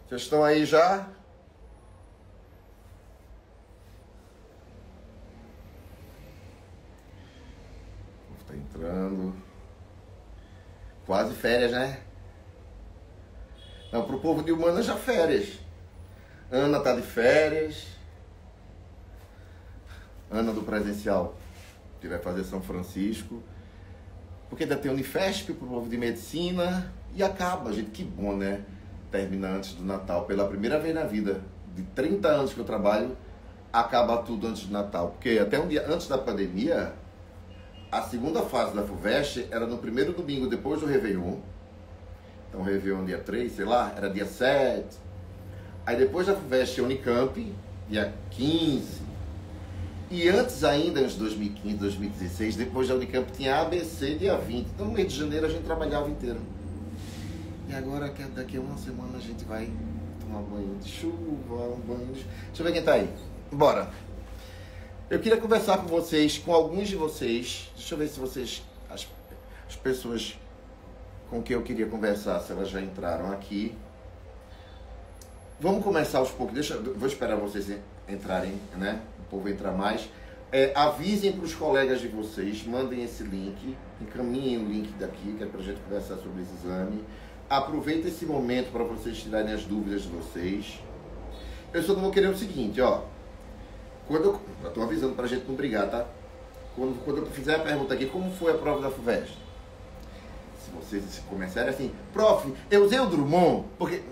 Vocês estão aí já? Está entrando. Quase férias, né? Não, pro povo de Humanas já férias. Ana tá de férias. Ana do presencial, que vai fazer São Francisco. Porque ainda tem Unifesp pro povo de medicina. E acaba, gente. Que bom, né? Termina antes do Natal. Pela primeira vez na vida, de 30 anos que eu trabalho, acaba tudo antes do Natal. Porque até um dia antes da pandemia, a segunda fase da FUVEST era no primeiro domingo depois do Réveillon. Então, o Réveillon dia 3, sei lá, era dia 7. Aí depois da FUVEST, Unicamp, dia 15. E antes ainda, em 2015, 2016, depois da Unicamp, tinha ABC dia 20. Então, no mês de janeiro, a gente trabalhava inteiro. E agora, daqui a uma semana, a gente vai tomar banho de chuva, um banho de... Deixa eu ver quem tá aí. Bora. Eu queria conversar com vocês, com alguns de vocês. Deixa eu ver se vocês... As pessoas com quem eu queria conversar, se elas já entraram aqui. Vamos começar aos poucos. Vou esperar vocês entrarem, né? O povo entrar mais. Avisem para os colegas de vocês, mandem esse link, encaminhem o link daqui, que é para a gente conversar sobre esse exame. Aproveita esse momento para vocês tirarem as dúvidas de vocês. Eu só não vou querer o seguinte, ó. Eu tô avisando pra gente não brigar, tá? Quando eu fizer a pergunta aqui, como foi a prova da FUVEST? Se vocês começarem assim, prof, eu usei o Drummond, porque...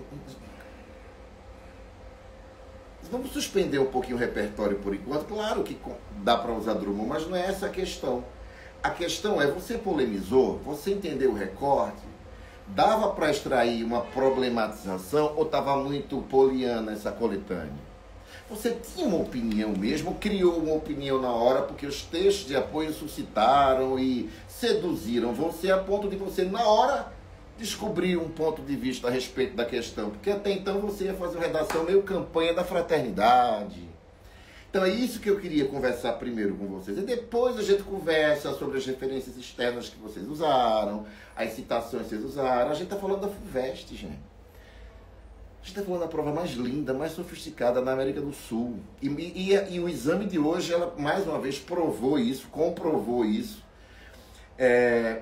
Vamos suspender um pouquinho o repertório por enquanto. Claro que dá para usar Drummond, mas não é essa a questão. A questão é, você polemizou, você entendeu o recorte, dava para extrair uma problematização ou estava muito poliana essa coletânea? Você tinha uma opinião mesmo, criou uma opinião na hora, porque os textos de apoio suscitaram e seduziram você a ponto de você, na hora, descobrir um ponto de vista a respeito da questão. Porque até então você ia fazer uma redação meio campanha da fraternidade. Então é isso que eu queria conversar primeiro com vocês. E depois a gente conversa sobre as referências externas que vocês usaram, as citações que vocês usaram. A gente está falando da FUVEST, gente. A gente está falando da prova mais linda, mais sofisticada na América do Sul. E o exame de hoje, ela mais uma vez provou isso, comprovou isso.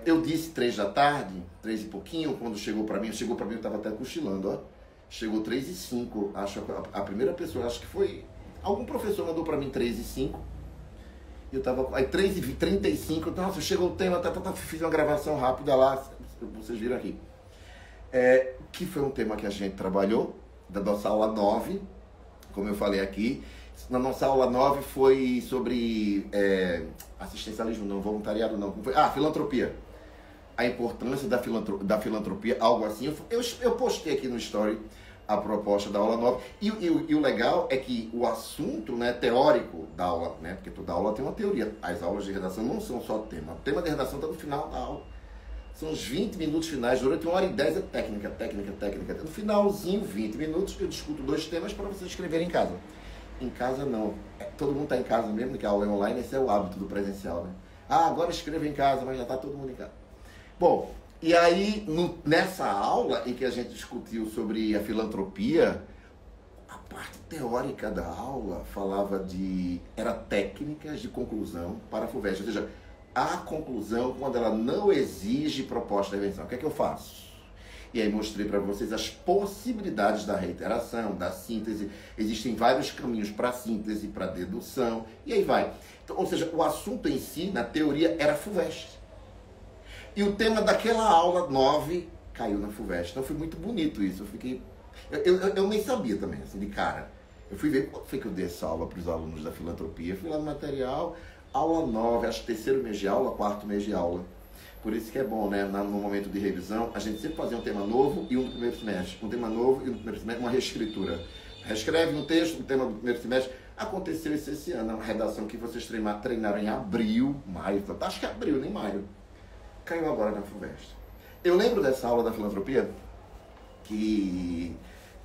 Eu disse 3 da tarde, 3 e pouquinho, quando chegou para mim, eu estava até cochilando, ó. Chegou 3 e 5, acho a primeira pessoa, acho que foi... Algum professor mandou para mim 3 e 5. Eu tava... Aí 3 e 35, nossa, chegou o tema, fiz uma gravação rápida lá, vocês viram aqui. Que foi um tema que a gente trabalhou, da nossa aula 9, como eu falei aqui. Na nossa aula 9 foi sobre assistencialismo, não, voluntariado não. Filantropia. A importância da filantropia, algo assim. Eu postei aqui no Story a proposta da aula 9. E o legal é que o assunto, né, teórico da aula, né, porque toda aula tem uma teoria. As aulas de redação não são só tema. O tema de redação está no final da aula. São os 20 minutos finais, durante 1h10 é técnica. No finalzinho, 20 minutos, eu discuto 2 temas para vocês escreverem em casa. Em casa não. Todo mundo está em casa mesmo, que a aula é online, esse é o hábito do presencial, né? Agora escreva em casa, mas já está todo mundo em casa. Bom, e aí, nessa aula em que a gente discutiu sobre a filantropia, a parte teórica da aula falava era técnicas de conclusão para a FUVEST, ou seja, a conclusão quando ela não exige proposta de revisão. O que é que eu faço? E aí mostrei para vocês as possibilidades da reiteração, da síntese. Existem vários caminhos para síntese, para dedução, e aí vai. Então, ou seja, o assunto em si, na teoria, era FUVEST. E o tema daquela aula 9 caiu na FUVEST. Então foi muito bonito isso. Eu fiquei... Eu nem sabia também, assim, de cara. Eu fui ver quando foi que eu dei essa aula para os alunos da filantropia. Eu fui lá no material, aula 9, acho que 3º mês de aula, 4º mês de aula. Por isso que é bom, né, no momento de revisão, a gente sempre fazer um tema novo e um do primeiro semestre. Um tema novo e um do primeiro semestre, uma reescritura. Reescreve um texto, um tema do primeiro semestre. Aconteceu isso esse ano, uma redação que vocês treinaram em abril, maio, acho que abril, nem maio. Caiu agora na FUVEST. Eu lembro dessa aula da filantropia, que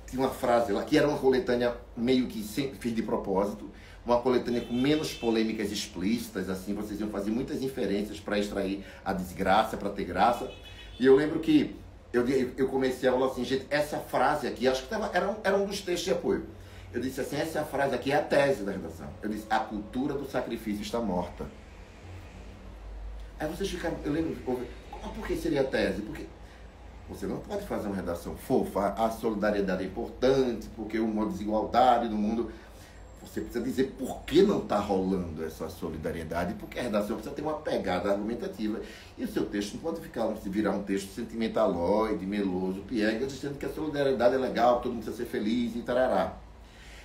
tinha uma frase lá, que era uma coletânea meio que sempre fiz de propósito, uma coletânea com menos polêmicas explícitas, assim, vocês iam fazer muitas inferências para extrair a desgraça, para ter graça. E eu lembro que eu comecei a aula assim, gente, essa frase aqui, acho que era um dos textos de apoio. Eu disse assim, essa frase aqui é a tese da redação. Eu disse, a cultura do sacrifício está morta. Aí vocês ficaram, eu lembro, por que seria a tese? Porque você não pode fazer uma redação fofa, a solidariedade é importante, porque uma desigualdade no mundo. Você precisa dizer por que não está rolando essa solidariedade, porque a redação precisa ter uma pegada argumentativa. E o seu texto não pode virar um texto sentimentaloide, meloso, piegas, dizendo que a solidariedade é legal, todo mundo precisa ser feliz e tarará.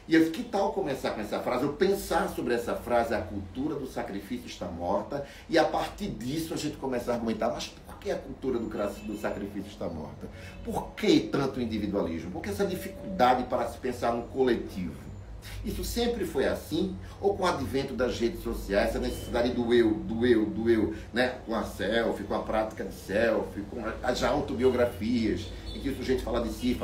E eu disse, que tal começar com essa frase? Eu pensar sobre essa frase, a cultura do sacrifício está morta, e a partir disso a gente começa a argumentar, mas por que a cultura do sacrifício está morta? Por que tanto individualismo? Por que essa dificuldade para se pensar no coletivo? Isso sempre foi assim? Ou com o advento das redes sociais, essa necessidade do eu, né? Com a selfie, com a prática de selfie, com as autobiografias, em que o sujeito fala de si,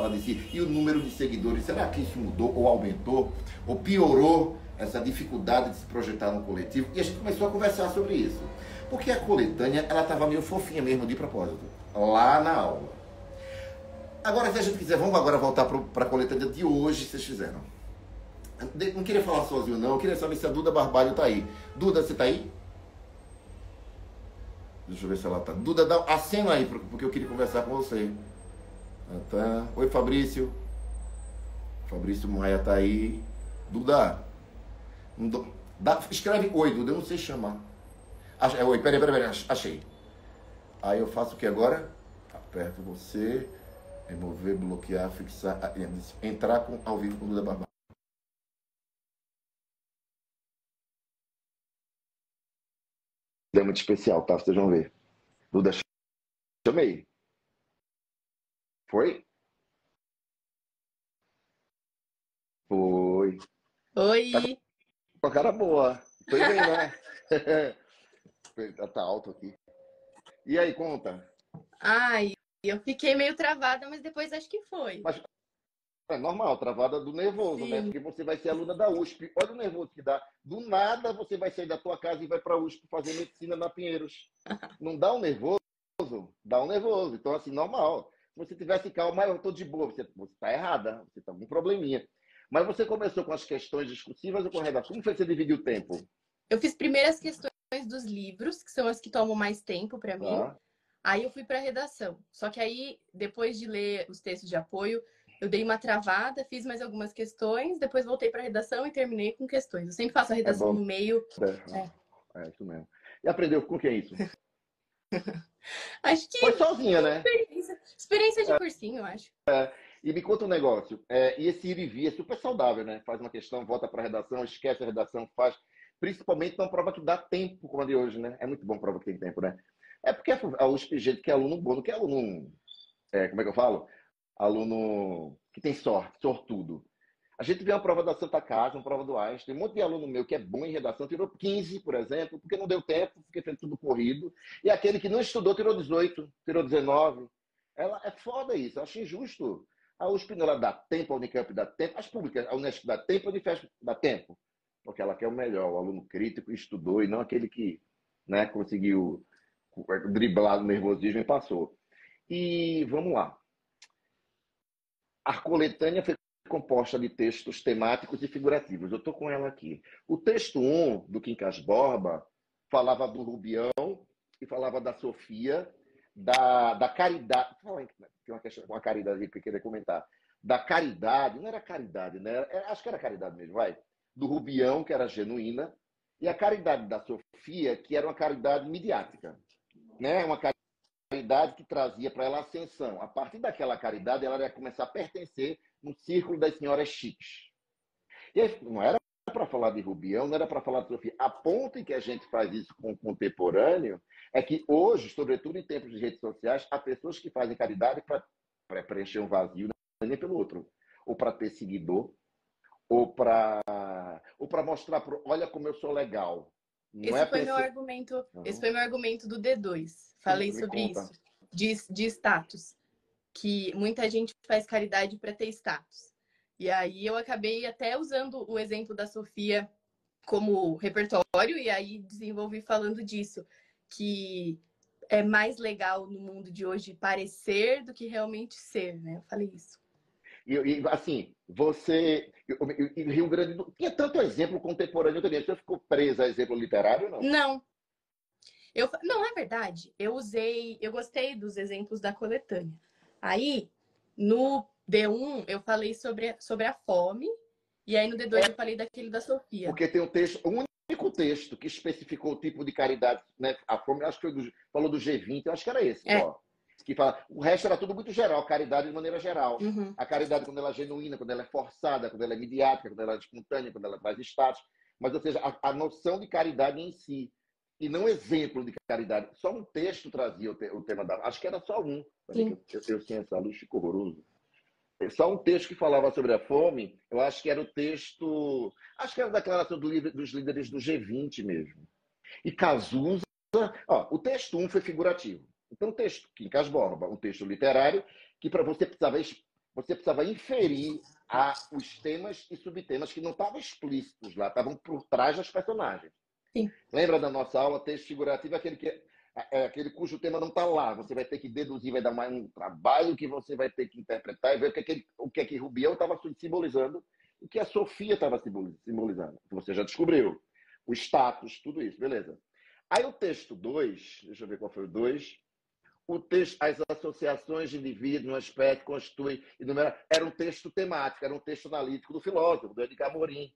e o número de seguidores, será que isso mudou, ou aumentou, ou piorou essa dificuldade de se projetar no coletivo? E a gente começou a conversar sobre isso. Porque a coletânea, ela estava meio fofinha mesmo, de propósito, lá na aula. Agora, se a gente quiser, vamos agora voltar para a coletânea de hoje, que vocês fizeram. Não queria falar sozinho, não. Eu queria saber se a Duda Barbalho tá aí. Duda, você tá aí? Deixa eu ver se ela tá. Duda, dá acena aí, porque eu queria conversar com você. Tá. Oi, Fabrício. Fabrício Maia tá aí. Duda. Escreve oi, Duda. Eu não sei chamar. Oi, peraí. Achei. Aí eu faço o que agora? Aperto você. Remover, bloquear, fixar. Entrar ao vivo com Duda Barbalho. É muito especial, tá? Vocês vão ver. Duda, chamei. Foi? Foi. Tá Oi! com a cara boa. Tô bem, né? Tá alto aqui. E aí, conta. Ai, eu fiquei meio travada, mas depois acho que foi. Mas é normal, travada do nervoso, né? Sim. Porque você vai ser aluna da USP. Olha o nervoso que dá. Do nada você vai sair da tua casa e vai pra USP fazer medicina na Pinheiros. Não dá um nervoso? Dá um nervoso. Então, assim, normal. Se você tivesse calma, eu tô de boa. Você tá errada. Você tá com um probleminha. Mas você começou com as questões discursivas ou com a redação? Como foi que você dividiu o tempo? Eu fiz primeiro as questões dos livros, que são as que tomam mais tempo para mim. Tá. Aí eu fui para a redação. Só que aí, depois de ler os textos de apoio, eu dei uma travada, fiz mais algumas questões, depois voltei para a redação e terminei com questões. Eu sempre faço a É redação bom. no meio. É isso mesmo. E aprendeu com quem isso? Acho que Foi sozinha, né? experiência de cursinho, eu acho. E me conta um negócio. E esse ir e vir é super saudável, né? Faz uma questão, volta para a redação, esquece a redação, faz. Principalmente numa prova que dá tempo, como a de hoje, né? É muito bom prova que tem tempo, né? É porque a USP, gente, que é aluno bom, não que é aluno. Como é que eu falo? Aluno que tem sorte, sortudo. A gente vê uma prova da Santa Casa, uma prova do Einstein, tem um monte de aluno meu que é bom em redação, tirou 15, por exemplo, porque não deu tempo, porque fez tudo corrido. E aquele que não estudou tirou 18, tirou 19. Ela é foda isso, eu acho injusto. A USP ela dá tempo, a Unicamp dá tempo, as públicas, a Unesco dá tempo, a Unifesp dá tempo. Porque ela quer o melhor, o aluno crítico, estudou, e não aquele que, né, conseguiu driblar o nervosismo e passou. E vamos lá. A coletânea foi composta de textos temáticos e figurativos. Eu estou com ela aqui. O texto 1, do Quincas Borba, falava do Rubião e falava da Sofia, da caridade. Tem uma caridade que eu queria comentar. Da caridade, não era caridade, né? Acho que era caridade mesmo, vai. Do Rubião, que era genuína, e a caridade da Sofia, que era uma caridade midiática. Né? Uma caridade que trazia para ela ascensão. A partir daquela caridade, ela ia começar a pertencer no círculo das senhoras chiques. E aí, não era para falar de Rubião, não era para falar de Sofia. A ponto em que a gente faz isso com o contemporâneo é que hoje, sobretudo em tempos de redes sociais, há pessoas que fazem caridade para preencher um vazio, não é nem pelo outro. Ou para ter seguidor, ou para mostrar, olha como eu sou legal. Não Esse é foi meu pensar... argumento. Esse foi meu argumento do D2. Falei sobre isso. De status. Que muita gente faz caridade para ter status. E aí eu acabei até usando o exemplo da Sofia como repertório, e aí desenvolvi falando disso, que é mais legal no mundo de hoje parecer do que realmente ser, né? Eu falei isso. Assim, você. E Rio Grande do. Tinha tanto exemplo contemporâneo também. Você ficou presa a exemplo literário, não? Não, não, na verdade, eu gostei dos exemplos da coletânea. Aí, no D1, eu falei sobre a fome, e aí no D2 eu falei daquele da Sofia. Porque tem um texto, o único texto que especificou o tipo de caridade, né? A fome, acho que falou do G20, eu acho que era esse só. Que fala, o resto era tudo muito geral, caridade de maneira geral. Uhum. A caridade quando ela é genuína, quando ela é forçada, quando ela é midiática, quando ela é espontânea, quando ela traz status. Mas, ou seja, a noção de caridade em si, e não exemplo de caridade. Só um texto trazia o tema da. Acho que era só um. Eu tinha essa luz, ficou horroroso. Só um texto que falava sobre a fome, eu acho que era o texto. Acho que era a declaração dos líderes do G20 mesmo. E Cazuza. Ó, o texto 1 foi figurativo. Então, o texto Quincas Borba, um texto literário, que para você precisava inferir os temas e subtemas que não estavam explícitos lá, estavam por trás das personagens. Sim. Lembra da nossa aula? Texto figurativo é aquele cujo tema não está lá. Você vai ter que deduzir, vai dar mais um trabalho que você vai ter que interpretar e ver o que é que Rubião estava simbolizando, o que a Sofia estava simbolizando, que você já descobriu. O status, tudo isso, beleza. Aí o texto 2, deixa eu ver qual foi o 2. O texto, as associações de indivíduos no aspecto constitui, era um texto temático, era um texto analítico do filósofo, do Edgar Morin,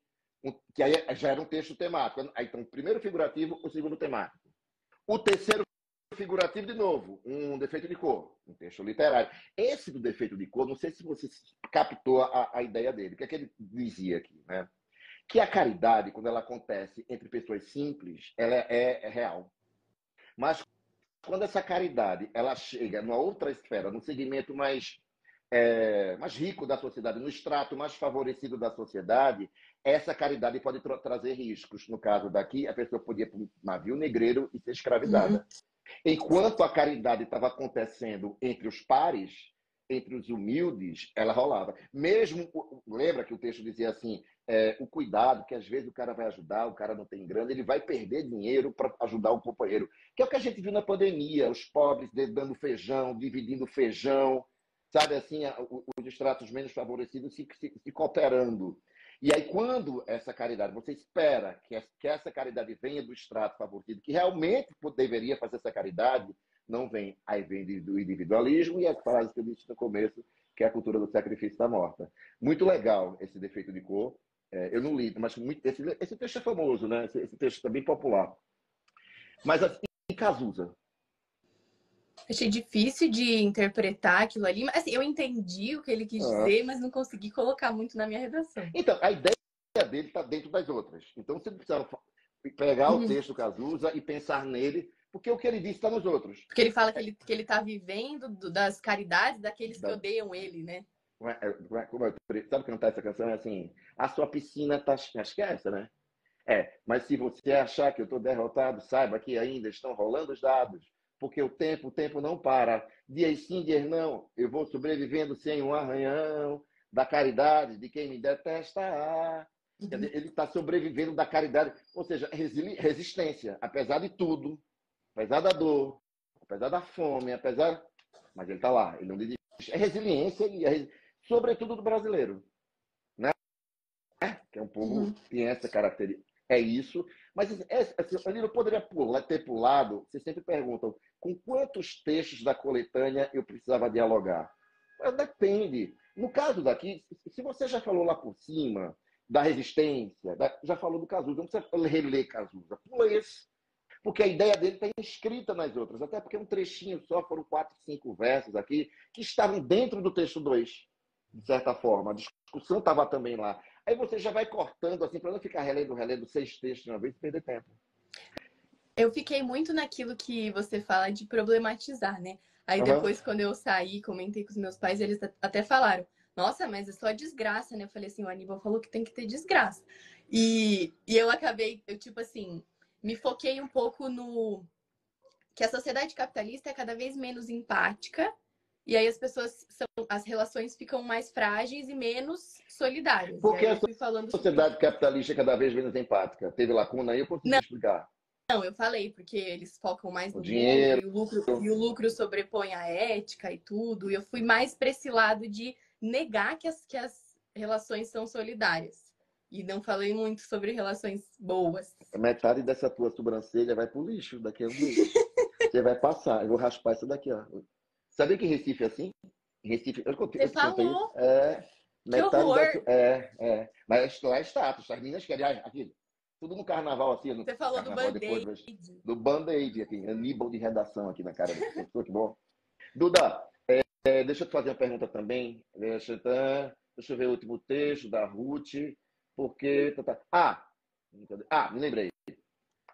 que aí já era um texto temático. Aí, então, o primeiro figurativo, o segundo temático. O terceiro figurativo, de novo, um defeito de cor, um texto literário. Esse do defeito de cor, não sei se você captou a ideia dele. O que é que ele dizia aqui, né? Que a caridade, quando ela acontece entre pessoas simples, ela é real. Mas quando essa caridade ela chega numa outra esfera, num segmento mais rico da sociedade, no extrato mais favorecido da sociedade, essa caridade pode trazer riscos. No caso daqui, a pessoa podia ir para um navio negreiro e ser escravizada. Uhum. Enquanto a caridade estava acontecendo entre os pares, entre os humildes, ela rolava. Mesmo, lembra que o texto dizia assim, o cuidado, que às vezes o cara vai ajudar, o cara não tem grana, ele vai perder dinheiro para ajudar o companheiro. Que é o que a gente viu na pandemia, os pobres dando feijão, dividindo feijão, sabe assim, os estratos menos favorecidos se cooperando. E aí, quando essa caridade, você espera que essa caridade venha do extrato favorecido, que realmente deveria fazer essa caridade, não vem. Aí vem do individualismo e as frases que eu disse no começo, que é a cultura do sacrifício da morta. Muito legal esse defeito de cor. Eu não li, mas esse texto é famoso, né? Esse texto é bem popular. Mas assim, Cazuza. Achei difícil de interpretar aquilo ali, mas assim, eu entendi o que ele quis dizer, mas não consegui colocar muito na minha redação. Então, a ideia dele está dentro das outras. Então, você precisa pegar o texto do Cazuza e pensar nele, porque o que ele disse está nos outros. Porque ele fala que ele está vivendo das caridades daqueles que odeiam ele, né? Sabe cantar essa canção? É assim, a sua piscina tá... Acho que é essa, né? Mas se você achar que eu estou derrotado, saiba que ainda estão rolando os dados, porque o tempo não para. Dias sim, dias não, eu vou sobrevivendo sem um arranhão da caridade de quem me detesta. Quer dizer, ele está sobrevivendo da caridade, ou seja, resistência, apesar de tudo, apesar da dor, apesar da fome, mas ele está lá, ele não desiste. É resiliência, sobretudo do brasileiro, né? Que é um povo que tem essa característica. É isso, mas ali eu poderia ter pulado. Vocês sempre perguntam com quantos textos da coletânea eu precisava dialogar. Mas depende. No caso daqui, se você já falou lá por cima da resistência, já falou do Cazuza, não precisa reler Cazuza, pula esse. Porque a ideia dele está inscrita nas outras, até porque é um trechinho só, foram 4, 5 versos aqui, que estavam dentro do texto 2, de certa forma. A discussão estava também lá. Aí você já vai cortando, assim, para não ficar relendo 6 textos de uma vez e perder tempo. Eu fiquei muito naquilo que você fala de problematizar, né? Aí depois, quando eu saí, comentei com os meus pais, eles até falaram, nossa, mas é só desgraça, né? Eu falei assim, o Aníbal falou que tem que ter desgraça. E eu acabei, tipo assim, me foquei um pouco no... que a sociedade capitalista é cada vez menos empática E aí as relações ficam mais frágeis e menos solidárias. Porque e aí a eu fui falando sociedade capitalista é cada vez menos empática. Teve lacuna aí, eu consegui explicar. Não, eu falei, porque eles focam mais O no dinheiro. lucro, e o lucro sobrepõe a ética e tudo. E eu fui mais para esse lado de negar que as relações são solidárias. E não falei muito sobre relações boas. Metade dessa tua sobrancelha vai pro lixo daqui a um mês. Você vai passar. Eu vou raspar isso daqui, ó. Sabia que Recife é assim? Recife, Você eu te contei isso? falou? Que Metade horror! da. Mas lá é status. As meninas querem. Aqui, tudo no carnaval, assim, no Você falou do carnaval depois. Band-Aid. Do Band-Aid, aqui. Aníbal de redação aqui na cara da pessoa, que bom. Duda, deixa eu te fazer uma pergunta também. Deixa eu ver o último texto da Ruth. Porque. Me lembrei.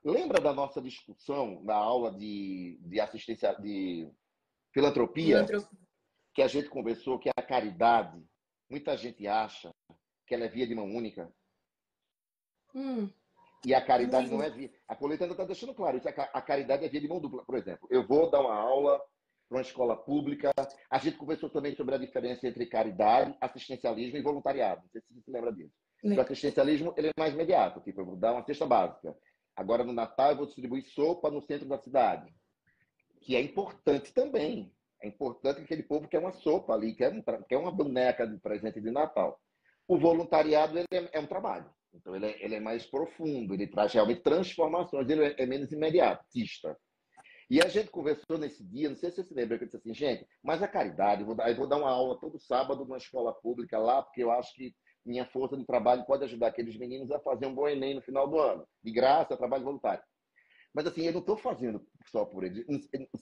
Lembra da nossa discussão na aula de assistência, de filantropia, que a gente conversou que a caridade, muita gente acha que ela é via de mão única. E a caridade não é via. A coleta ainda está deixando claro isso. A caridade é via de mão dupla. Por exemplo, eu vou dar uma aula para uma escola pública. A gente conversou também sobre a diferença entre caridade, assistencialismo e voluntariado. Não sei se você se lembra disso. O assistencialismo ele é mais imediato. Tipo, eu vou dar uma cesta básica. Agora, no Natal, eu vou distribuir sopa no centro da cidade. Que é importante também. É importante que aquele povo quer uma sopa ali, quer uma boneca de presente de Natal. O voluntariado ele é um trabalho. Então, ele é mais profundo, ele traz realmente transformações, ele é menos imediatista. E a gente conversou nesse dia, não sei se você se lembra, que eu disse assim, gente, mas a caridade, eu vou dar uma aula todo sábado numa escola pública lá, porque eu acho que minha força de trabalho pode ajudar aqueles meninos a fazer um bom Enem no final do ano. De graça, trabalho voluntário. Mas assim, eu não estou fazendo só por eles.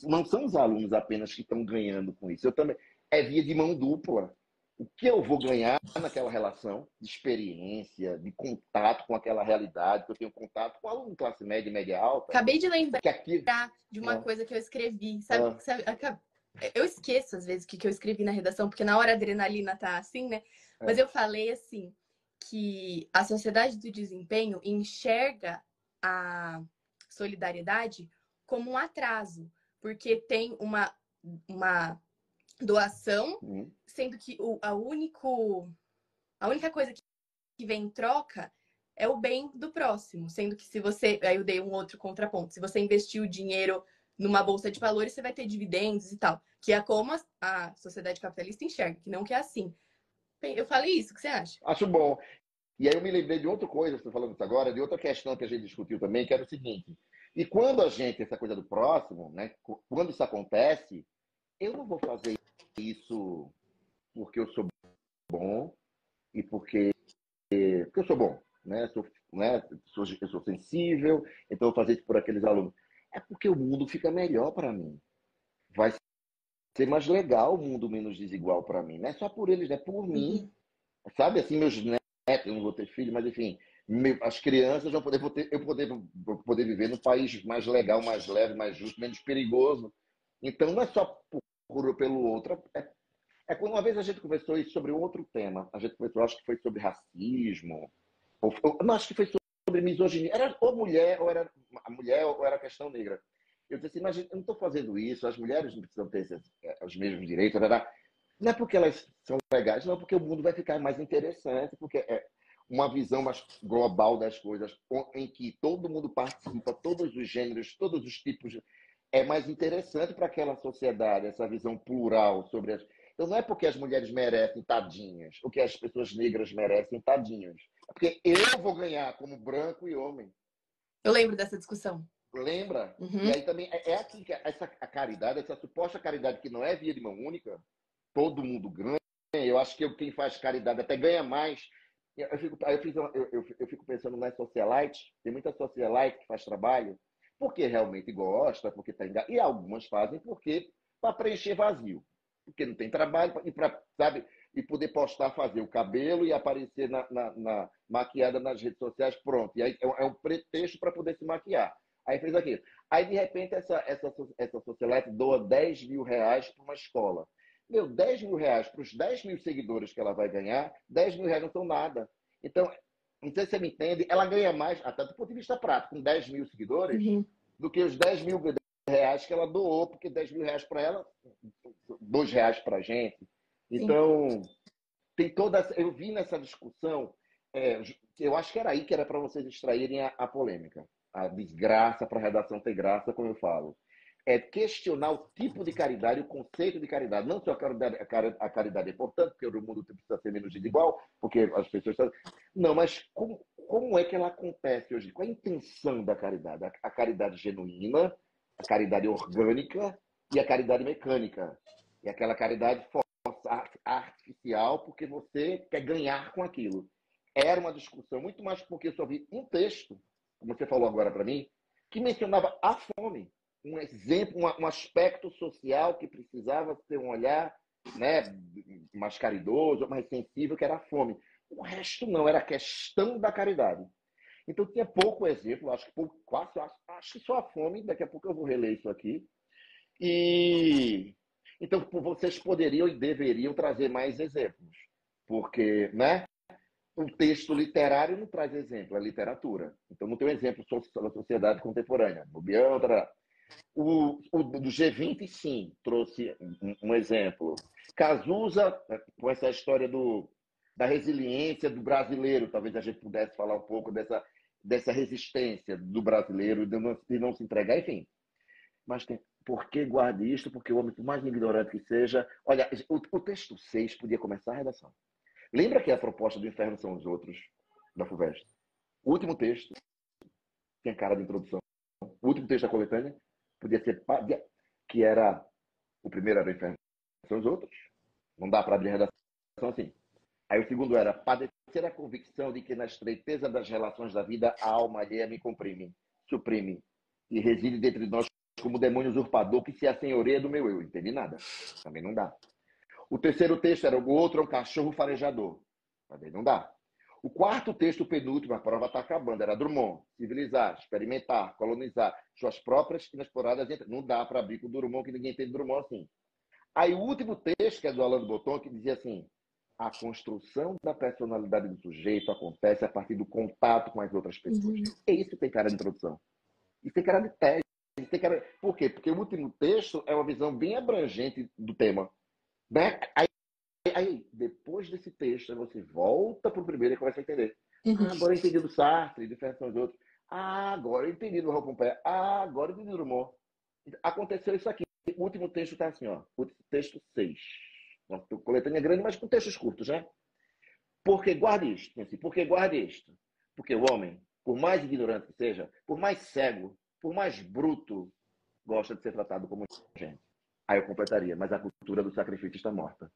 Não são os alunos apenas que estão ganhando com isso. Eu também. É via de mão dupla. O que eu vou ganhar naquela relação de experiência, de contato com aquela realidade, que eu tenho contato com aluno de classe média e média alta. Acabei de lembrar aqui... de uma coisa que eu escrevi. Sabe, eu esqueço, às vezes, o que eu escrevi na redação, porque na hora a adrenalina tá assim, né? Mas eu falei assim, que a sociedade do desempenho enxerga a solidariedade como um atraso, porque tem uma doação, sendo que a única coisa que vem em troca é o bem do próximo, sendo que se você... Aí eu dei um outro contraponto. Se você investir o dinheiro numa bolsa de valores, você vai ter dividendos e tal. Que é como a sociedade capitalista enxerga, que não que é assim. Eu falei isso, o que você acha? Acho bom. E aí eu me lembrei de outra coisa, você falando isso agora, de outra questão que a gente discutiu também, que era o seguinte. E quando a gente, essa coisa do próximo, né? Quando isso acontece, eu não vou fazer isso porque eu sou bom e porque eu sou bom, né? Eu sou sensível, então eu vou fazer isso por aqueles alunos. É porque o mundo fica melhor para mim. Vai ser mais legal o mundo menos desigual para mim. Não é só por eles, é por mim. Sabe, assim, meus netos, eu não vou ter filho, mas enfim, as crianças vão vou poder viver num país mais legal, mais leve, mais justo, menos perigoso. Então não é só pelo outro. Quando uma vez a gente conversou isso sobre outro tema. A gente conversou, acho que foi sobre racismo. Não, acho que foi sobre misoginia. Era ou mulher, ou era a mulher, ou era a questão negra. Eu disse assim, mas eu não estou fazendo isso, as mulheres não precisam ter os mesmos direitos. Não é porque elas são legais, não, porque o mundo vai ficar mais interessante, porque é uma visão mais global das coisas, em que todo mundo participa, todos os gêneros, todos os tipos. É mais interessante para aquela sociedade, essa visão plural sobre as... Então não é porque as mulheres merecem tadinhas, o que as pessoas negras merecem tadinhos. É porque eu vou ganhar como branco e homem. Eu lembro dessa discussão. Lembra? E aí também é assim que a caridade, essa suposta caridade que não é via de mão única, todo mundo ganha. Eu acho que quem faz caridade até ganha mais. Eu fico pensando nas socialites. Tem muita socialite que faz trabalho porque realmente gosta, porque está enganado. E algumas fazem porque para preencher vazio. Porque não tem trabalho e poder postar, fazer o cabelo e aparecer maquiada nas redes sociais, pronto. E aí é um pretexto para poder se maquiar. Aí fez aquilo. Aí, de repente, essa socialite doa 10 mil reais para uma escola. 10 mil reais para os 10 mil seguidores que ela vai ganhar, 10 mil reais não são nada. Então, não sei se você me entende, ela ganha mais, até do ponto de vista prático, com 10 mil seguidores, do que os 10 mil reais que ela doou, porque 10 mil reais para ela R$ 2 pra gente. Então, tem toda. Eu vi nessa discussão, eu acho que era aí que era para vocês extraírem a polêmica. A desgraça para a redação ter graça, como eu falo. É questionar o tipo de caridade, o conceito de caridade. Não só a caridade é importante, porque o mundo precisa ser menos desigual, porque as pessoas... Não, mas como é que ela acontece hoje? Qual é a intenção da caridade? A caridade genuína, a caridade orgânica e a caridade mecânica. E aquela caridade artificial porque você quer ganhar com aquilo. Era uma discussão muito mais porque eu só vi um texto, como você falou agora para mim, que mencionava a fome. Um exemplo, um aspecto social que precisava ter um olhar, né, mais caridoso, mais sensível, que era a fome. O resto não, era a questão da caridade. Então tinha pouco exemplo, acho que só a fome, daqui a pouco eu vou reler isso aqui. E então vocês poderiam e deveriam trazer mais exemplos, porque, né, o texto literário não traz exemplo, é literatura. Então não tem um exemplo da sociedade contemporânea. O do G20, sim, trouxe um exemplo. Cazuza, com essa história da resiliência do brasileiro, talvez a gente pudesse falar um pouco dessa resistência do brasileiro de não se entregar, enfim. Mas por que guarde isto? Porque o homem, por mais ignorante que seja... Olha, o texto 6 podia começar a redação. Lembra que a proposta do inferno são os outros, da FUVEST? O último texto tinha cara de introdução. O último texto da coletânea podia ser que era o primeiro era o inferno são os outros. Não dá para abrir a redação assim. Aí o segundo era padecer a convicção de que na estreiteza das relações da vida a alma alheia me comprime, suprime e reside dentro de nós como demônio usurpador que se assenhoreia do meu eu. Entendi nada. Também não dá. O terceiro texto era o outro é um cachorro farejador. Também não dá. O quarto texto, o penúltimo, a prova está acabando, era Drummond. Civilizar, experimentar, colonizar suas próprias inexploradas. Não dá para abrir com o Drummond, que ninguém entende Drummond assim. Aí o último texto, que é do Alain de Botton, que dizia assim: a construção da personalidade do sujeito acontece a partir do contato com as outras pessoas. É isso que tem cara de introdução. Isso tem cara de tese. Por quê? Porque o último texto é uma visão bem abrangente do tema. Né? Aí, depois desse texto, você volta para o primeiro e começa a entender. Agora eu entendi do Sartre, diferença dos outros. Agora eu entendi do Robespierre. Agora eu entendi do Drummond. Aconteceu isso aqui. O último texto está assim, ó. O texto 6. Nossa, coletânea é grande, mas com textos curtos, né? Porque guarde isto. Assim, porque guarde isto. Porque o homem, por mais ignorante que seja, por mais cego, por mais bruto, gosta de ser tratado como gente. Aí eu completaria, mas a cultura do sacrifício está morta.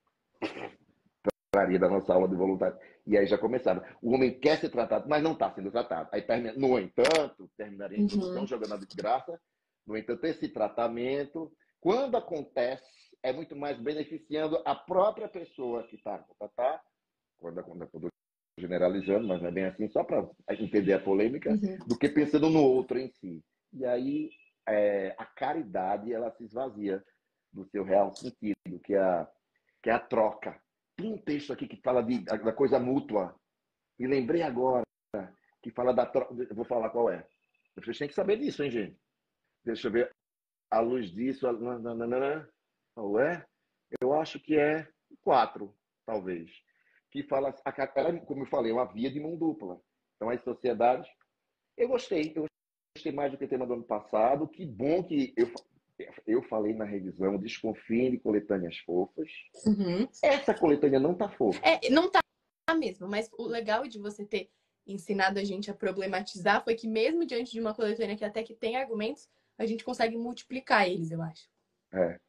Da nossa aula de voluntário. E aí já começava. O homem quer ser tratado, mas não está sendo tratado. Aí, no entanto, terminaria a introdução jogando a desgraça. No entanto, esse tratamento, quando acontece, é muito mais beneficiando a própria pessoa que está a tratar, quando eu estou generalizando, mas não é bem assim, só para entender a polêmica, do que pensando no outro em si. E aí a caridade ela se esvazia do seu real sentido, que é a troca. Tem um texto aqui que fala da coisa mútua. Me lembrei agora que fala da troca. Eu vou falar qual é. Vocês têm que saber disso, hein, gente? Deixa eu ver. À luz disso. Qual é? Eu acho que é 4, talvez. Que fala. Como eu falei, é uma via de mão dupla. Então, as sociedades. Eu gostei mais do que o tema do ano passado. Que bom que eu falei na revisão, desconfiem de coletâneas fofas. Essa coletânea não tá fofa. Não tá mesmo, mas o legal de você ter ensinado a gente a problematizar foi que mesmo diante de uma coletânea que até que tem argumentos, a gente consegue multiplicar eles, eu acho.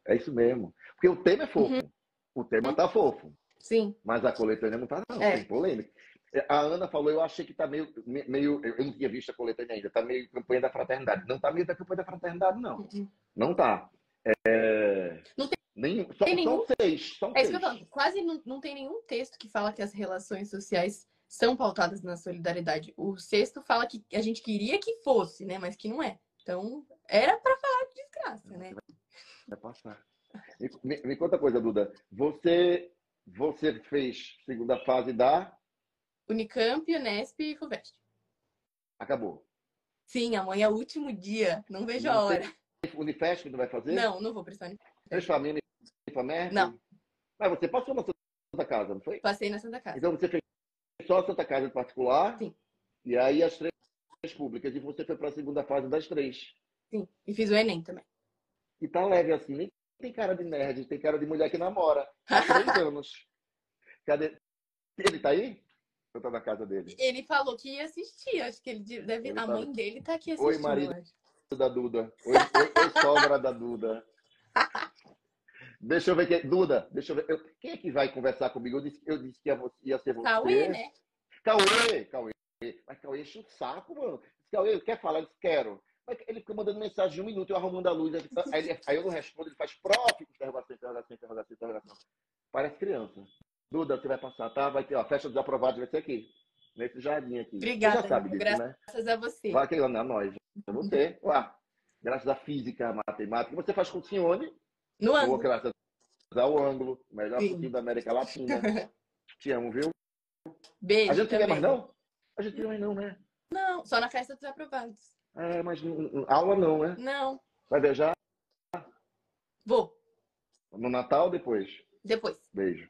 É isso mesmo. Porque o tema é fofo. O tema tá fofo. Sim. Mas a coletânea não tá, não. Tem polêmica. A Ana falou, eu achei que tá meio... Eu não tinha visto a coletânea ainda. Tá meio campanha da fraternidade. Não tá meio da campanha da fraternidade, não. Não tá. Não tem nenhum. São 6. É isso que eu falo. Quase não tem nenhum texto que fala que as relações sociais são pautadas na solidariedade. O sexto fala que a gente queria que fosse, né? Mas que não é. Então, era para falar de desgraça, né? Vai passar. Me conta uma coisa, Duda. Você fez segunda fase da... Unicamp, Unesp e FUVEST. Acabou. Sim, amanhã é o último dia. Não vejo a hora. Unifesp não vai fazer? Não vou prestar Unifesp. Fez família para Merck? Não, Mas você passou na Santa Casa, não foi? passei na Santa Casa. Então você fez só a Santa Casa em particular, Sim, e aí as três públicas, e você foi para a segunda fase das três. sim. E fiz o Enem também. E tá leve assim, nem tem cara de nerd, tem cara de mulher que namora há 3 anos. Cadê? Ele tá aí? Eu tô na casa dele. Ele falou que ia assistir, acho que ele deve. Ele A tá... mãe dele tá aqui Oi, assistindo, eu marido acho. da Duda. Oi, sogra da Duda. Deixa eu ver quem. Duda, deixa eu ver. Quem é que vai conversar comigo? Eu disse que ia ser Cauê, você. né? Cauê. Mas Cauê enche o saco, mano. Cauê, quer falar? Eu disse, quero. Mas ele fica mandando mensagem de 1 minuto, eu arrumando a luz. Aí eu não respondo, ele faz prof, interrogação. Parece criança. Duda, você vai passar, tá? Vai ter, ó, festa dos aprovados, vai ser aqui. Nesse jardim aqui. Você já Obrigada, sabe amigo. disso, né? Graças a você. Vai que não, nós. É você. Ué, graças à física, à matemática. Você faz com o Cione, No ou ângulo. graças ao ângulo, melhor Sim. cursinho da América Latina. Te amo, viu? A Beijo gente não quer mais, também. não? A gente não quer mais, não, né? Não, só na festa dos aprovados. É, mas aula não, né? Não. Vai beijar Vou. no Natal depois. Depois. Beijo.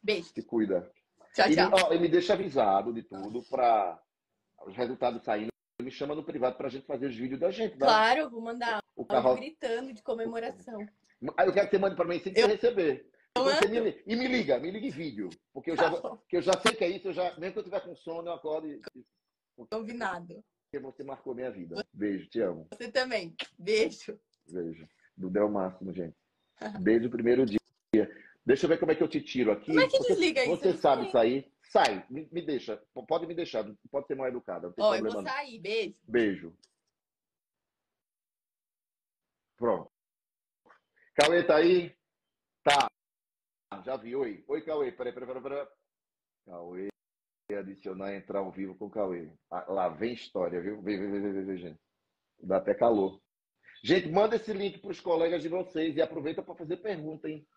Beijo. Se cuida. Tchau, tchau. E me deixa avisado de tudo para os resultados saindo. Me chama no privado pra gente fazer os vídeos da gente, tá? Claro, eu vou mandar O áudio carro. gritando de comemoração. Aí eu quero que você mande pra mim sem você receber. Eu Quando você mando. me liga em vídeo. Porque Tá bom. eu já sei que é isso, mesmo que eu tiver com sono, eu acordo Combinado. porque você marcou minha vida. Beijo, te amo. Você também. Beijo. Beijo. Duda é o máximo, gente. Desde o primeiro dia. Deixa eu ver como é que eu te tiro aqui. Como é que desliga isso? Você Eu não sabe sei. sair? Sai, me deixa. Pode me deixar, pode ser mal educada, não tem Ó, eu problema vou não. sair. Beijo. Beijo. Pronto. Cauê tá aí? Tá. Já vi. Oi. Oi, Cauê. Peraí. Cauê, adicionar, entrar ao vivo com o Cauê. Ah, lá vem história, viu? Vem, gente. Dá até calor. Gente, manda esse link para os colegas de vocês e aproveita para fazer pergunta, hein?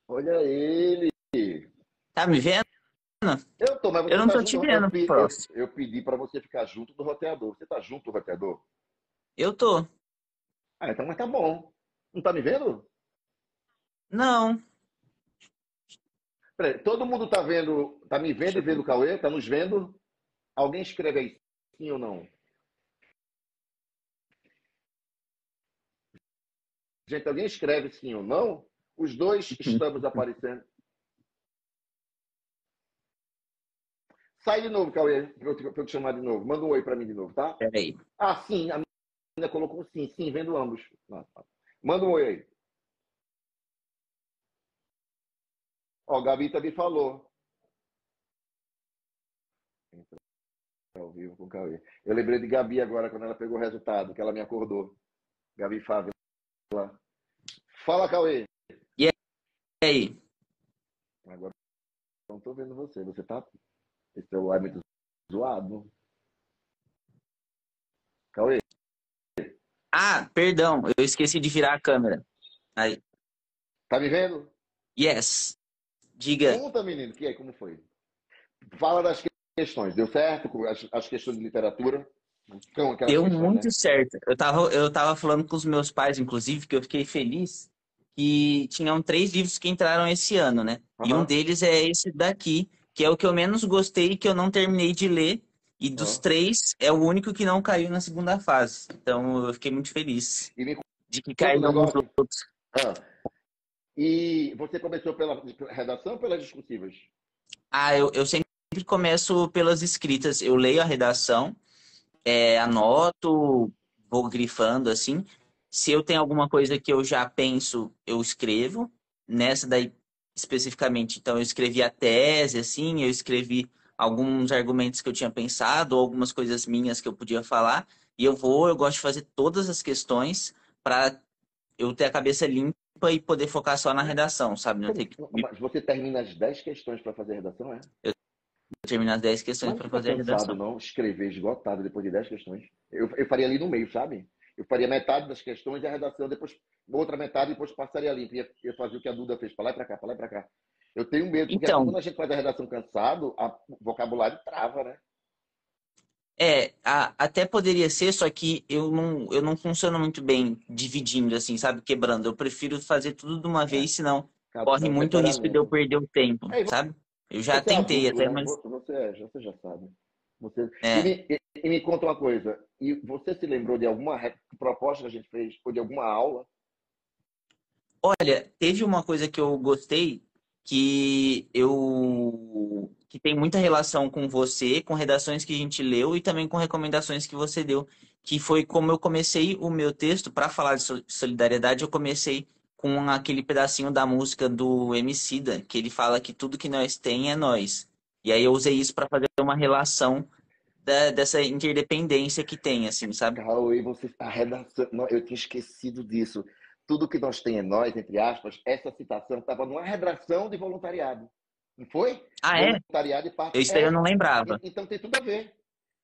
Olha ele. Tá me vendo? Eu tô, mas Eu você não tá tô te junto. vendo, prof. Eu pedi para você ficar junto do roteador. Você tá junto do roteador? Eu tô. Ah, então mas tá bom. Não tá me vendo? Não. Peraí, todo mundo tá vendo, tá me vendo e vendo o Cauê? Tá nos vendo? Alguém escreve aí sim ou não? Gente, alguém escreve sim ou não? Os dois estamos aparecendo. Sai de novo, Cauê, pra eu te chamar de novo. Manda um oi pra mim de novo, tá? Peraí. Ah, sim, a menina colocou sim, vendo ambos. Manda um oi aí. Ó, Gabi também falou. Entra ao vivo com o Cauê. Eu lembrei de Gabi agora, quando ela pegou o resultado, que ela me acordou. Gabi Fávila. Fala, Cauê. E aí? Agora não tô vendo você. Você tá... Esse celular é muito zoado. Cauê. Ah, perdão. Eu esqueci de virar a câmera. Aí. Tá me vendo? Yes. Diga. Conta, menino, que é, como foi? Fala das questões. Deu certo com as questões de literatura? São aquelas Deu questões, muito né? certo. Eu tava falando com os meus pais, inclusive, que eu fiquei feliz que tinham 3 livros que entraram esse ano, né? E um Aham. deles é esse daqui, que é o que eu menos gostei, que eu não terminei de ler. E dos Aham. 3, é o único que não caiu na segunda fase. Então eu fiquei muito feliz E me de que conta um caíram nos negócio. outros. Ah, e você começou pela redação ou pelas discursivas? Ah, eu sempre começo pelas escritas. Eu leio a redação, anoto, vou grifando assim. Se eu tenho alguma coisa que eu já penso, eu escrevo. Nessa daí, especificamente, então eu escrevi a tese, assim, eu escrevi alguns argumentos que eu tinha pensado, ou algumas coisas minhas que eu podia falar. E eu gosto de fazer todas as questões para eu ter a cabeça limpa e poder focar só na redação, sabe? Não ter que Mas você termina as 10 questões para fazer a redação, é? terminar as 10 questões Mas não para fica fazer a cansado, redação. não? Escrever esgotado depois de 10 questões. Eu faria ali no meio, sabe? Eu faria metade das questões e a redação, depois outra metade, e depois passaria limpo. Ia fazer o que a Duda fez, para lá e para cá, para lá e para cá. Eu tenho medo, porque assim, Então, quando a gente faz a redação cansado, o vocabulário trava, né? Até poderia ser, só que eu não funciono muito bem dividindo, assim, sabe? Quebrando. Eu prefiro fazer tudo de uma vez, senão corre Cada muito risco de eu temperamento. perder o tempo, Aí sabe? Eu já você é tentei adulto, até, né? mas Você já sabe. Você... é. E me conta uma coisa. E você se lembrou de alguma proposta que a gente fez ou de alguma aula? Olha, teve uma coisa que eu gostei que tem muita relação com você, com redações que a gente leu e também com recomendações que você deu, que foi como eu comecei o meu texto para falar de solidariedade, eu comecei com aquele pedacinho da música do Emicida, que ele fala que tudo que nós tem é nós. E aí eu usei isso para fazer uma relação dessa interdependência que tem, assim, sabe? Cauê, você, a redação, não, eu tinha esquecido disso. Tudo que nós tem é nós, entre aspas, essa citação estava numa redação de voluntariado. Não foi? Ah, é? Voluntariado e parte. Isso daí eu não lembrava. Então tem tudo a ver.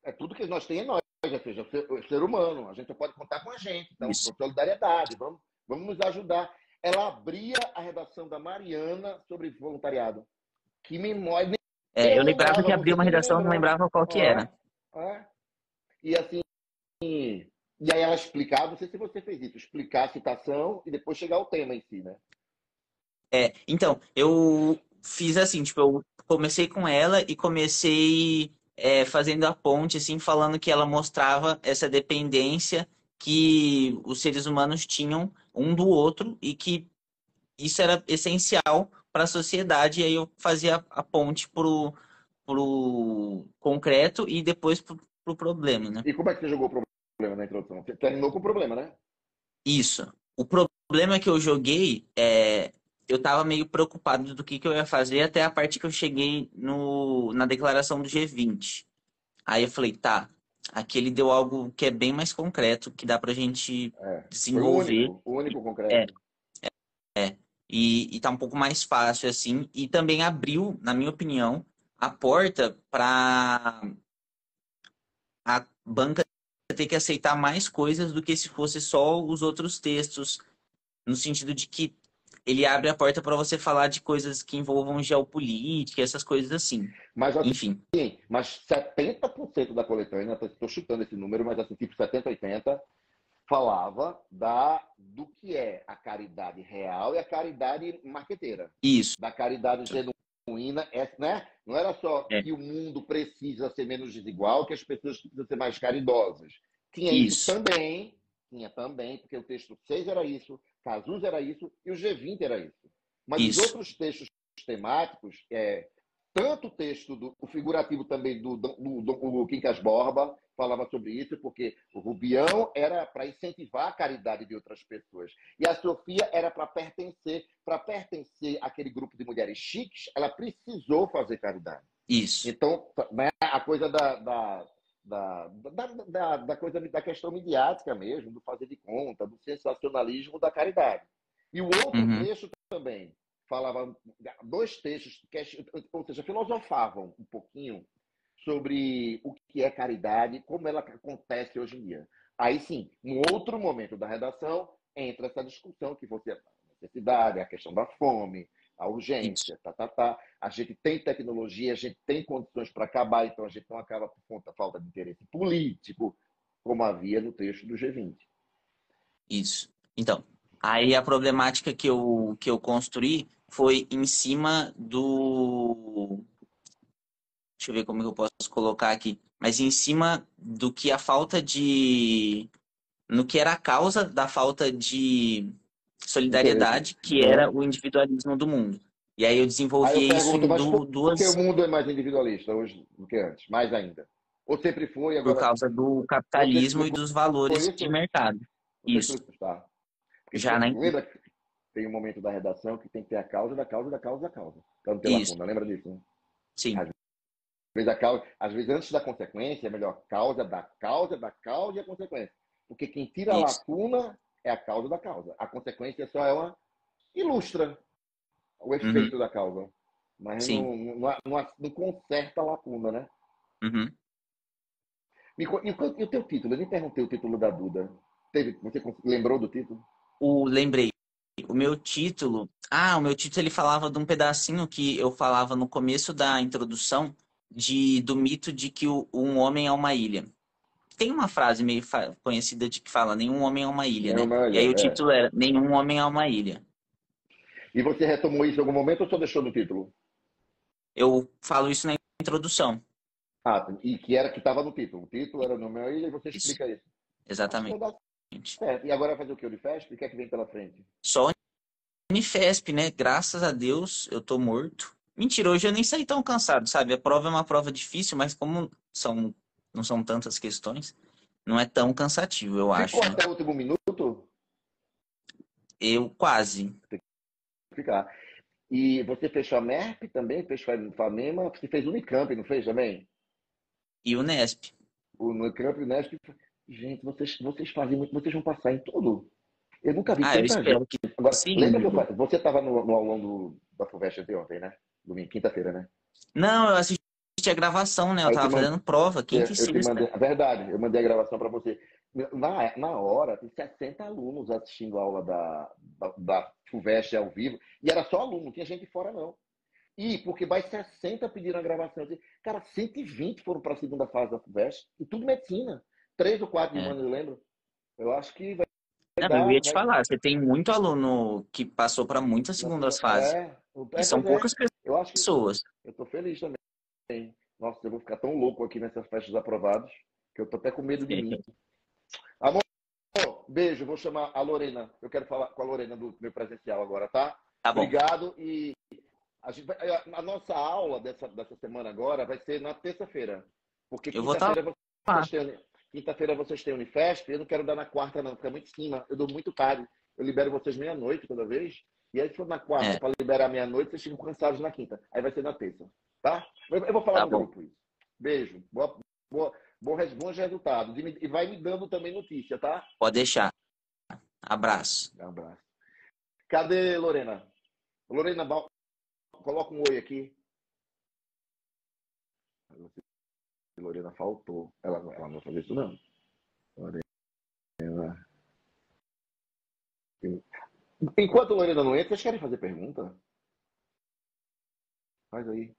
É tudo que nós tem é nós, ou seja, o ser humano. A gente pode contar com a gente. Então, Isso. solidariedade, vamos nos ajudar. Ela abria a redação da Mariana sobre voluntariado. Que memória. Nem eu Eu lembrava que lembrava, abria você uma que me redação, não lembrou. lembrava qual que era. Ó. E assim, e aí ela explicava, não sei se você fez isso, explicar a citação e depois chegar ao tema em si, né? Então, eu fiz assim, tipo, eu comecei com ela e comecei fazendo a ponte, assim, falando que ela mostrava essa dependência que os seres humanos tinham um do outro e que isso era essencial para a sociedade. E aí eu fazia a ponte pro concreto e depois pro problema, né? E como é que você jogou o problema na introdução? Você terminou com o problema, né? Isso. O problema que eu joguei eu tava meio preocupado do que eu ia fazer até a parte que eu cheguei na declaração do G20. Aí eu falei, tá, aqui ele deu algo que é bem mais concreto, que dá pra gente Foi desenvolver. o único É, concreto. e tá um pouco mais fácil, assim. E também abriu, na minha opinião, a porta para a banca ter que aceitar mais coisas do que se fosse só os outros textos, no sentido de que ele abre a porta para você falar de coisas que envolvam geopolítica, essas coisas assim. Mas assim, Enfim, mas 70% da coletânea, estou chutando esse número, mas assim, tipo 70, 80, falava do que é a caridade real e a caridade marqueteira. isso. Da caridade genuína, né? Não era só É, que o mundo precisa ser menos desigual, que as pessoas precisam ser mais caridosas. Tinha isso isso, também, porque o texto 6 era isso, Cazuza era isso e o G20 era isso. Mas os isso, outros textos temáticos, tanto o texto o figurativo também do Quincas Borba falava sobre isso, porque o Rubião era para incentivar a caridade de outras pessoas. E a Sofia era para pertencer àquele grupo de mulheres chiques, ela precisou fazer caridade. isso. Então, né, a coisa da coisa da questão midiática mesmo, do fazer de conta, do sensacionalismo da caridade. E o outro Uhum, trecho também falava, dois textos, ou seja, filosofavam um pouquinho sobre o que é caridade, como ela acontece hoje em dia. Aí sim, no outro momento da redação, entra essa discussão que você a necessidade, a questão da fome, a isso, urgência, A gente tem tecnologia, a gente tem condições para acabar, então a gente não acaba por conta da falta de interesse político, como havia no texto do G20. isso. Então, aí a problemática que eu construí foi em cima do. Deixa eu ver como que eu posso colocar aqui. Mas em cima do que a falta de. No que era a causa da falta de Interesse. solidariedade, que era Uhum. o individualismo do mundo. E aí eu Aí eu desenvolvia isso pergunto, em mas por que o duas, mundo é mais individualista hoje do que antes? Mais ainda. Ou sempre foi, por agora causa do você capitalismo e explicou dos valores de isso? mercado. Você Isso. explicou, tá? Porque Já na. lembra que tem um momento da redação que tem que ter a causa da causa da causa da causa. Para não ter Isso, lacuna, lembra disso? Né? sim. Às vezes, às vezes, antes da consequência, é melhor causa da causa da causa e a consequência. Porque quem tira a Isso. lacuna é a causa da causa. A consequência só é uma ilustra o Uhum, efeito da causa. Mas sim. não conserta a lacuna, né? Uhum. E o teu título? Eu nem perguntei o título da Duda. Você lembrou do título? Lembrei. O meu título ele falava de um pedacinho que eu falava no começo da introdução do mito de que um homem é uma ilha. Tem uma frase meio conhecida de que fala nenhum homem é uma ilha, É né? uma E aí ilha, o título era Nenhum Homem é uma Ilha. E você retomou isso em algum momento ou só deixou no título? Eu falo isso na introdução. Ah, e que era que estava no título. O título era no meu ilha e você Isso, explica isso. Acho que exatamente. vai dar certo. E agora vai fazer o que? Unifesp? O que é que vem pela frente? Só Unifesp, né? Graças a Deus eu tô morto. Mentira, hoje eu nem saí tão cansado, sabe? A prova é uma prova difícil, mas como não são tantas questões, não é tão cansativo, eu Ficou acho, né? até o último minuto? Eu quase. Ficar. E você fechou a MERP também? Fechou a FAMEMA? Você fez o Unicamp, não fez também? E o Nesp. O Unicamp e o Nesp. Gente, vocês fazem muito, vocês vão passar em tudo. Eu nunca vi Ah, eu tanta gente. espero que Agora, lembra que eu sim. falei? Você estava no aulão da FUVEST de ontem, né? Domingo, quinta-feira, né? Não, eu assisti a gravação, né? Eu Aí eu te tava mandei, fazendo prova, quinta e eu te sexta. mandei, a verdade, eu mandei a gravação para você. Na hora, tem 60 alunos assistindo a aula da FUVEST ao vivo, e era só aluno, não tinha gente fora, não. E porque mais 60 pediram a gravação. Eu disse, cara, 120 foram para a segunda fase da FUVEST, e tudo medicina. Três ou quatro de É. humano, eu lembro. Eu acho que vai Não, eu dar. ia te falar, você tem muito aluno que passou para muitas segundas fases. E são Pois é. poucas Eu acho que pessoas. eu tô feliz também. Nossa, eu vou ficar tão louco aqui nessas festas aprovadas que eu tô até com medo de mim. Amor, beijo. Vou chamar a Lorena. Eu quero falar com a Lorena do meu presencial agora, tá? Tá bom. Obrigado. E a nossa aula dessa semana agora vai ser na terça-feira. Porque Eu vou estar lá. quinta-feira vocês têm Unifesp. Eu não quero dar na quarta, não, porque é muito em cima. Eu dou muito caro. Eu libero vocês meia-noite toda vez. E aí, se for na quarta É, para liberar meia-noite, vocês ficam cansados na quinta. Aí vai ser na terça. Tá? Eu vou falar tá no bom. grupo isso. Beijo. Bons resultados. E vai me dando também notícia, tá? Pode deixar. Abraço. Um abraço. Cadê Lorena? Lorena, coloca um oi aqui. Lorena faltou. Ela não vai fazer isso, não. Lorena. Enquanto a Lorena não entra, vocês querem fazer pergunta? Faz aí.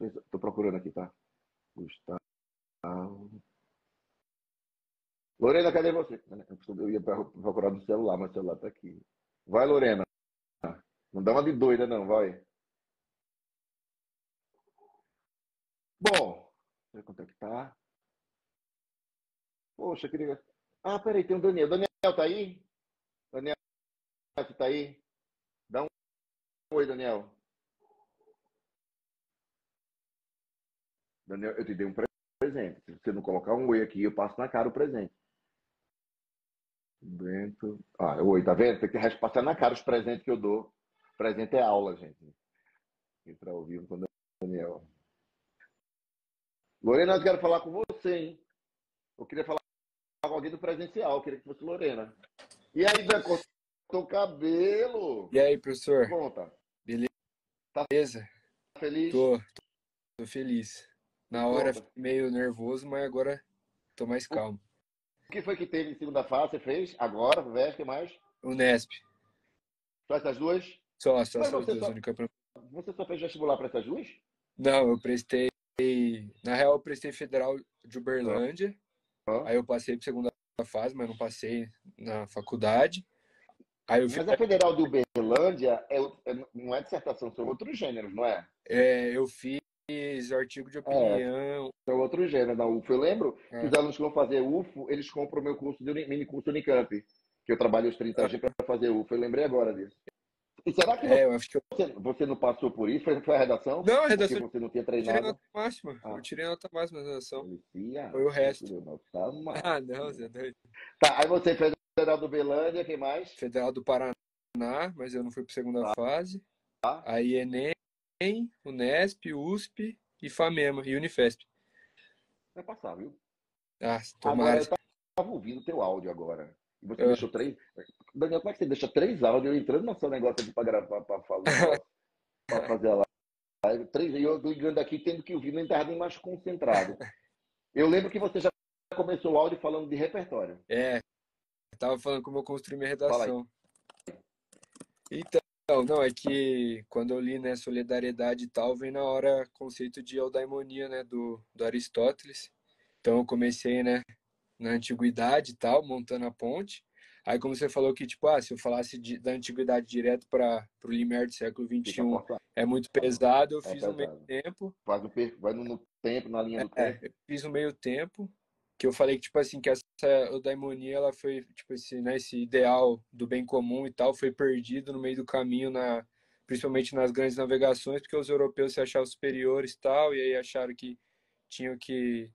Estou procurando aqui, tá? Gustavo. Lorena, cadê você? Eu ia procurar no celular, mas o celular tá aqui. Vai, Lorena. Não dá uma de doida, não, vai. Bom, deixa eu contactar. Poxa, queria. Ah, peraí, tem o Daniel. Daniel tá aí? Daniel, você tá aí? Dá um oi, Daniel. Daniel, eu te dei um presente. Se você não colocar um oi aqui, eu passo na cara o presente. Bento. Ah, oi, tá vendo? Tem que passar na cara os presentes que eu dou. Presente é aula, gente. Entrar ao vivo com o Daniel. Lorena, eu quero falar com você, hein? Eu queria falar com alguém do presencial. Eu queria que fosse Lorena. E aí, Dan, cortou o cabelo? E aí, professor? Conta. Beleza? Tá feliz? Tô feliz. Na hora Conta. fiquei meio nervoso, mas agora tô mais calmo. O que foi que teve em segunda fase? Você fez? Agora, Vesca, mais? O Nesp. Só essas duas? Só Mas essas duas, única. você só fez vestibular para essas duas? Não, eu prestei. Na real, eu prestei Federal de Uberlândia. Aí eu passei pra segunda fase, mas não passei na faculdade. Aí eu Mas a Federal de Uberlândia não é dissertação, são outros gêneros, não é? eu fiz artigo de opinião. São outros gêneros da UFO. Eu lembro que os alunos que vão fazer UFO, eles compram o meu curso de mini curso Unicamp, que eu trabalho os 30 dias para fazer UFO. Eu lembrei agora disso. E será que eu acho que você não passou por isso? Foi a redação? Não, a redação. Porque você não tinha Eu tirei treinado? nota máxima. Eu tirei nota máxima na redação. Policia, Foi o resto. Não, Você é doido. Tá, aí você fez Federal do Uberlândia, quem mais? Federal do Paraná, mas eu não fui para segunda fase. Aí Enem, Unesp, USP e FAMEMA e Unifesp. Vai passar, viu? Tomara. Agora eu tava ouvindo teu áudio agora. E você deixou 3. Daniel, como é que você deixa 3 áudios? Eu entrando no seu negócio aqui para gravar, para falar, para fazer a live. 3, e eu ligando aqui, tendo que ouvir, não estava nem mais concentrado. Eu lembro que você já começou o áudio falando de repertório. Eu tava falando como eu construí minha redação. Então, não, é que quando eu li, né, solidariedade e tal, vem na hora conceito de eudaimonia, né, do Aristóteles. Então eu comecei, né, na antiguidade e tal, montando a ponte. Aí, como você falou que, tipo, se eu falasse da antiguidade direto para o limiar do século XXI é muito pesado, eu fiz um meio tempo. Vai no tempo, na linha do tempo. Eu fiz um meio tempo, que eu falei que, tipo assim, que essa eudaimonia, ela foi, tipo assim, né, esse ideal do bem comum e tal, foi perdido no meio do caminho, principalmente nas grandes navegações, porque os europeus se achavam superiores e tal, e aí acharam que tinham que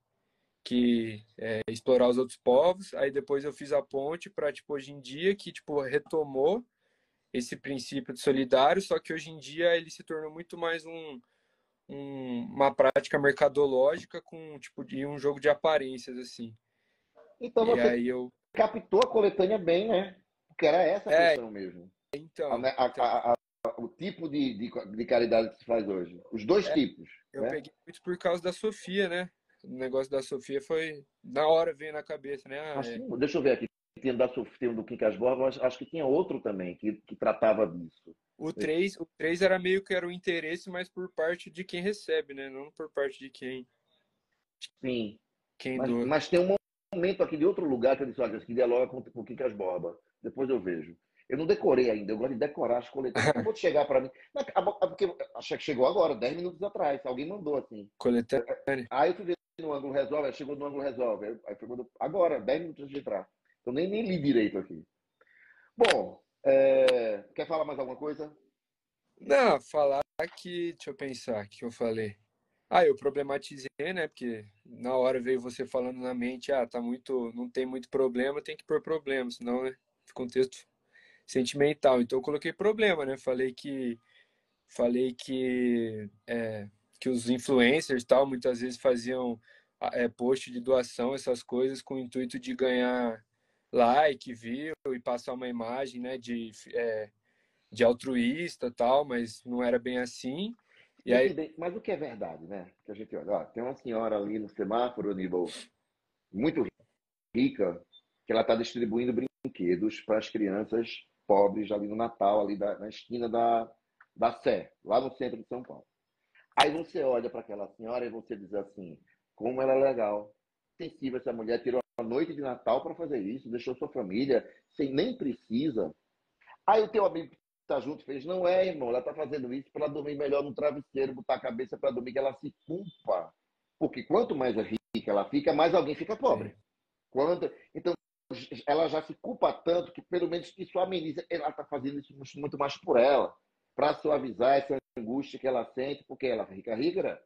explorar os outros povos. Aí depois eu fiz a ponte para, tipo, hoje em dia, que, tipo, retomou esse princípio de solidário, só que hoje em dia ele se tornou muito mais uma prática mercadológica com, tipo, de um jogo de aparências, assim. Então e você aí eu captou a coletânea bem, né? Porque era essa a questão mesmo. Então, o tipo de caridade que se faz hoje. Os dois tipos. Eu né? peguei muito por causa da Sofia, né? O negócio da Sofia foi... Na hora veio na cabeça, né? Deixa eu ver aqui. Tinha do Quincas Borba, acho que tinha outro também que tratava disso. O 3 era meio que era o interesse, mas por parte de quem recebe, né? Não por parte de quem... Sim. Quem mas tem um momento aqui de outro lugar que eu disse, olha, que dialoga com o Quincas Borba. Depois eu vejo. Eu não decorei ainda, eu gosto de decorar as coletâneas. Acabou de chegar para mim. Porque achei que chegou agora, 10 minutos atrás. Alguém mandou assim. Coletânea. Aí eu fui ver no ângulo resolve, chegou no ângulo resolve. Aí foi agora, 10 minutos antes de entrar. Então nem li direito aqui. Bom, quer falar mais alguma coisa? Não, falar que... Deixa eu pensar, o que eu falei? Eu problematizei, né? Porque na hora veio você falando na mente, não tem muito problema, tem que pôr problema, senão, né, fica um texto sentimental. Então eu coloquei problema, né? Falei que que os influencers tal muitas vezes faziam post de doação, essas coisas com o intuito de ganhar like, view e passar uma imagem, né, de altruísta tal, mas não era bem assim. E aí... Mas o que é verdade, né? Que a gente olha, tem uma senhora ali no semáforo, Aníbal, muito rica, que ela está distribuindo brinquedos para as crianças pobres ali no Natal, ali na esquina da Sé, lá no centro de São Paulo. Aí você olha para aquela senhora e você diz assim, como ela é legal, sensível, essa mulher tirou a noite de Natal para fazer isso, deixou sua família, sem nem precisa. Aí o teu amigo que está junto fez, não é, irmão, ela está fazendo isso para dormir melhor no travesseiro, botar a cabeça para dormir, que ela se culpa. Porque quanto mais rica ela fica, mais alguém fica pobre. Então, ela já se culpa tanto que, pelo menos, isso ameniza. Ela está fazendo isso muito mais por ela, para suavizar essa angústia que ela sente, porque ela fica rica.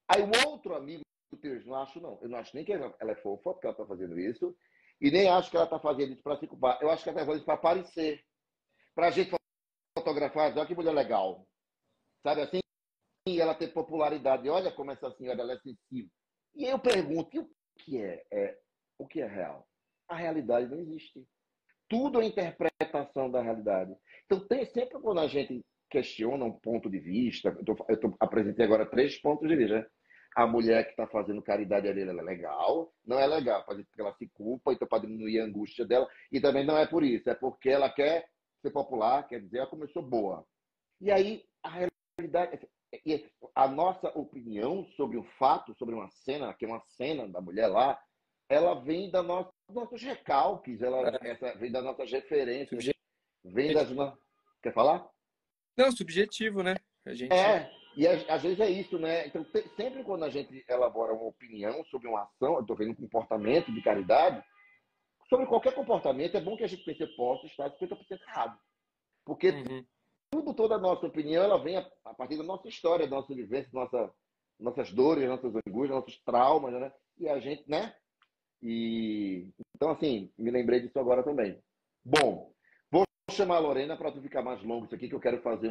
Aí o outro amigo do teu, não acho não. Eu não acho nem que ela é fofa, porque ela está fazendo isso, e nem acho que ela está fazendo isso para se culpar. Eu acho que ela está fazendo isso para aparecer. Para a gente fotografar, olha que mulher legal. Sabe assim? E ela ter popularidade. Olha como essa senhora ela é sensível. E eu pergunto, e o que é real? A realidade não existe. Tudo é interpretação da realidade. Então, sempre quando a gente questiona um ponto de vista, apresentei agora 3 pontos de vista. Né? A mulher que está fazendo caridade ali, ela é legal, não é legal, porque ela se culpa, então para diminuir a angústia dela, e também não é por isso, é porque ela quer ser popular, quer dizer, ela começou boa. E aí, a realidade, a nossa opinião sobre o fato, sobre uma cena, que é uma cena da mulher lá, ela vem dos nossos recalques, vem das nossas referências, vem das... Quer falar? Não, subjetivo, né? A gente... E às vezes é isso, né? Então, sempre quando a gente elabora uma opinião sobre uma ação, eu estou vendo um comportamento de caridade, sobre qualquer comportamento, é bom que a gente pense, possa estar 50% errado. Porque toda a nossa opinião, ela vem a partir da nossa história, da nossa vivência, nossas dores, nossas angústias, nossos traumas, né? E a gente, né? Então, assim, me lembrei disso agora também. Bom, vou chamar a Lorena para tu ficar mais longo isso aqui, que eu quero fazer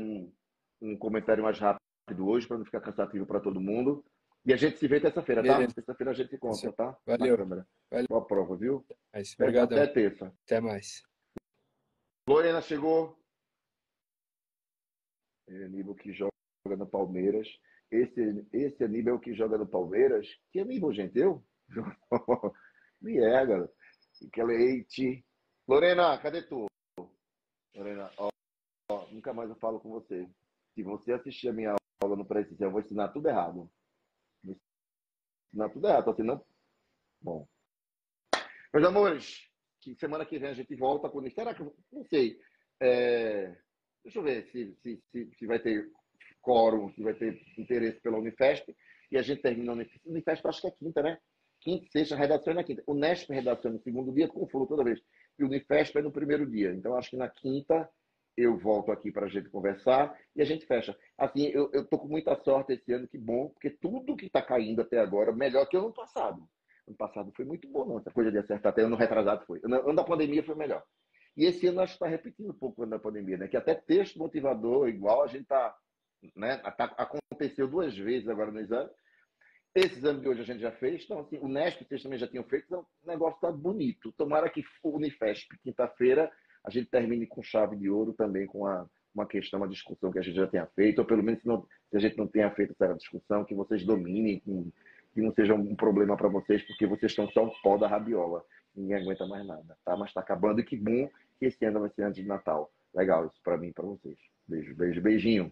um comentário mais rápido hoje, para não ficar cansativo para todo mundo. E a gente se vê terça-feira, tá? Terça-feira a gente se encontra, tá? Valeu. Na câmera. Valeu. Boa prova, viu? Obrigado. Até terça. Até mais. Lorena chegou. Aníbal que joga no Palmeiras. Esse Aníbal que joga no Palmeiras. Que Aníbal, gente? Eu? Galera. Que leite. Lorena, cadê tu? Lorena, nunca mais eu falo com você. Se você assistir a minha aula no precisão, eu vou ensinar tudo errado. Vou ensinar tudo errado. Tô ensinando... Bom. Meus amores, que semana que vem a gente volta com... Será que... Não sei. Deixa eu ver se vai ter quórum, se vai ter interesse pela Unifesp. E a gente termina a Unifesp. Unifesp acho que é quinta, né? Quinta, sexta, redação é na quinta. O Nesp redação no segundo dia, confundo toda vez. E o Unifesp é no primeiro dia. Então, acho que na quinta eu volto aqui para a gente conversar e a gente fecha. Assim, eu tô com muita sorte esse ano, que bom, porque tudo que está caindo até agora, melhor que o ano passado. Ano passado foi muito bom, não. Essa coisa de acertar até ano retrasado foi. Ano da pandemia foi melhor. E esse ano acho que está repetindo um pouco o ano da pandemia, né? Que até texto motivador, igual, a gente tá, né? Aconteceu 2 vezes agora no exame. Esse exame de hoje a gente já fez, então assim, o Nesp vocês também já tinham feito, então o negócio está bonito. Tomara que o Unifesp, quinta-feira, a gente termine com chave de ouro também com uma questão, uma discussão que a gente já tenha feito, ou pelo menos se a gente não tenha feito essa discussão, que vocês dominem, que não seja um problema para vocês, porque vocês estão só o pó da rabiola. Ninguém aguenta mais nada, tá? Mas está acabando e que bom que esse ano vai ser antes de Natal. Legal isso para mim e para vocês. Beijo, beijo, beijinho.